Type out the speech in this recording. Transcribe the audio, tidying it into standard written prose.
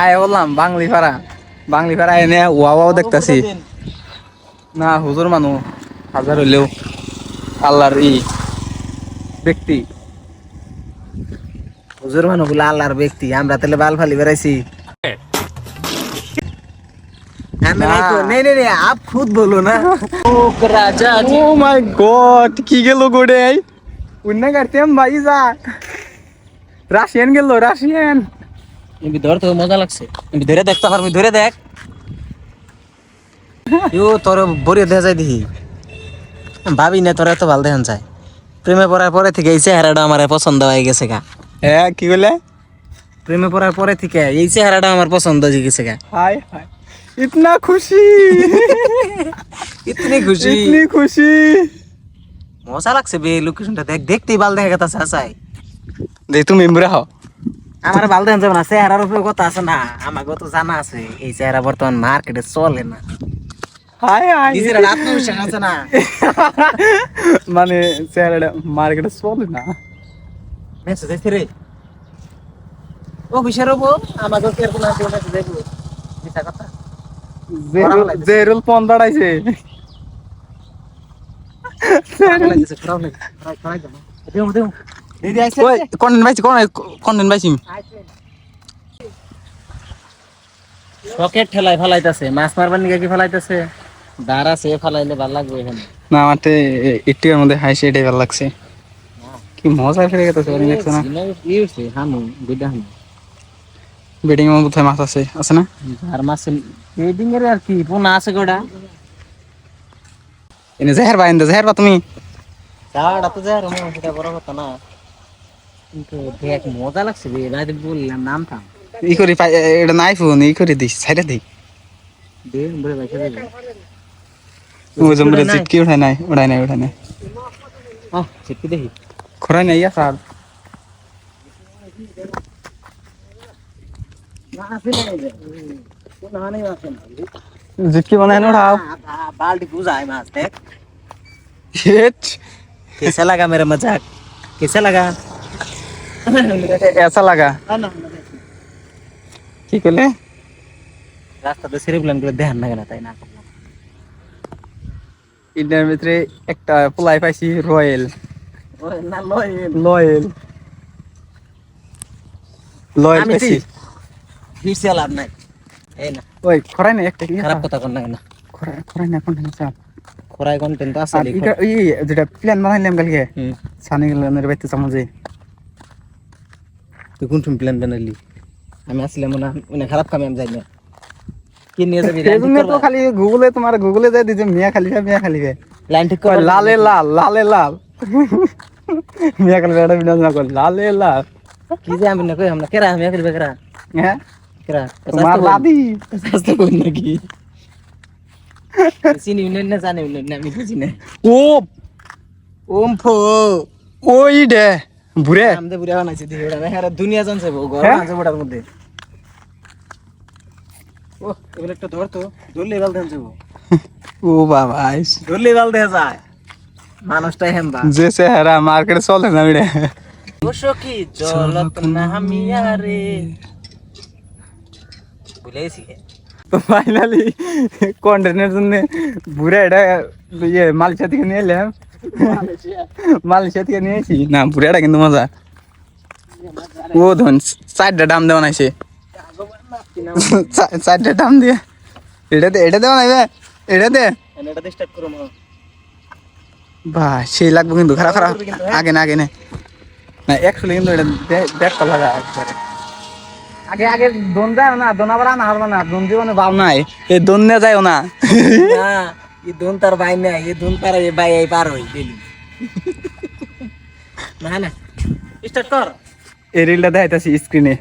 আয় বললাম বাংলি পাড়া এনে ওয়াও দেখতাছি না হুজুর মানুষ হাজার হইলেও আল্লাহর ব্যক্তি হুজুর মানুষগুলো আল্লাহর ব্যক্তি আমরা তাহলে বাল ফালি বেড়াইছি आप खुद बोलो ना রাজা ও মাই গড কি গেল গোডে উন্না করতে ভাই যা রাশিয়ান গেল রাশিয়ান এমনি ধর তো মজা লাগছে এমনি ধরে দেখ তো পারবি ধরে দেখ ইও তোর বড়ি দেখা যায় দেখি ভাবি না তোর এত ভালো দেখান যায় প্রেমে পড়ার পরে থেকে এই চেহারাটা আমার পছন্দ হয়ে গেছে গা হ্যাঁ কি বলে প্রেমে পড়ার পরে থেকে এই চেহারাটা আমার পছন্দ হয়ে গেছে গা হাই হাই इतना खुशी ইতনি খুশি इतनी खुशी মজা লাগছে বে লোকেশনটা দেখ দেখতেই ভালো দেখা গেছে আসাই দে তুমি ইমরা হও আমার ভালো দেখান যাবে না চেহারার উপরে কথা আছে না আমাকে তো জানা আছে এই চেহারা বর্তমান মার্কেটে চলে না হাই হাই নিজের আত্মবিশ্বাস আছে না মানে চেহারাটা মার্কেটে চলে না মেসেজ আছে রে ও বিশার হবো আমাকে কি আর কোন আছে মেসেজ দেখবো মিছা কথা জেরুল ফোন দাঁড়াইছে কন্টেন্ট পাইছি রকেট ঠেলায় ফেলাইতেছে মাছ মারবার নিকে কি ফেলাইতেছে দাঁড়া সে ফেলাইলে ভালো লাগবে এখানে না আমার একটির মধ্যে হাসি এটাই ভালো লাগছে কি মজা ফিরে গেছে দেখছো না হামু বিডা হামু বেডিং এর মধ্যে মাছ আছে আছে না আর মাছ বেডিং এর আর কি পোনা আছে গোড়া এনে জেহের বা তুমি চাড়া তো যায় রমো সেটা বড় কথা না কিন্তু দেখ মজা লাগছে রে রাতে বললাম নাম থাম ই করি এটা নাই ফোন ই করে দিস সাইডে দিই দে বলে বাইসা দে ও জম্বরে চিটকি উঠায় নাই উঠায় নাই চিটকি দেখি খরাই নাই ইয়া স্যার না আছে না রে কোন হানে আছে না জিটকি বানায় না উঠাও बाल्टी पूजा है मास देख हिट कैसा लगा मेरा मजाक कैसा लगा ऐसा लगा কি কইলে রাস্তাতে সিরিপ লাইন করে ধ্যান লাগে না তাই না ইন্ডিয়ার ভিতরে একটা পোলাই পাইছি রয়্যাল না লয়েল লয়েল লয়েল পাইছি ফিরছে লাভ নাই এই না ওই খরাই না একটা খারাপ কথা কোন না খরাই না কোন না খরাই কন্টেন্ট আছে এটা এই যেটা প্ল্যান বানাইলাম কালকে সানি গেলের বাইতে চামজে তুই কোন প্ল্যান বানাইলি আমি আসলাম না মানে খারাপ কামে আমি যাই না কি নিয়ে যাবি তুমি তো খালি গুগলে যাই দিছে মিয়া খালিবে লাইন ঠিক কর লালে লাল মিয়া খালিবে এটা বিনা না কর লালে লাল কি যে আমি না কই আমরা কেরা মিয়া খালিবে কেরা হ্যাঁ কেরা তোমার দাদি সস্তা কোন নাকি চিনি না জানি না আমি বুঝি না ও ওম ফো ওই দে বুড়ে আমদে বুড়া বানাইছে দি এটা না দুনিয়া জানছে ঘর আছে বড়ার মধ্যে ও এবার একটা ধর তো ধরলে বাল দেন যাবো ও বাবা ধরলে বাল দেয়া যায় মানুষটাই হেমবা যে চেহারা মার্কেটে চলে না বিড়ে ও সখী জলত না হামিয়ারে ভুলেছি তো ফাইনালি কন্টেন্টের জন্য বুড়া এটা মালয়েশিয়া থেকে নিয়ে এলাম মালয়েশিয়া থেকে নিয়েছি না বুড়াটা কিন্তু মজা ও ধন 4টা দাম দেওয়া নাইছে 4টা দাম দিয়ে এটা দেওয়া নাই এটা দে এটা স্টার্ট করো মা বাহ সেই লাগবে কিন্তু খারাপ আগে না না একচুয়ালি কিন্তু এটা দেখতে লাগা আগে দোন যায় না দোনাবার না হারবা না দোন জীবনে ভাব নাই এই দোন নিয়ে যায় না না এই দোন তার ভাই না এই দোন তার ভাই এই পার হই দিলি না স্টার্ট কর এই রিলটা দেখাইতেছি স্ক্রিনে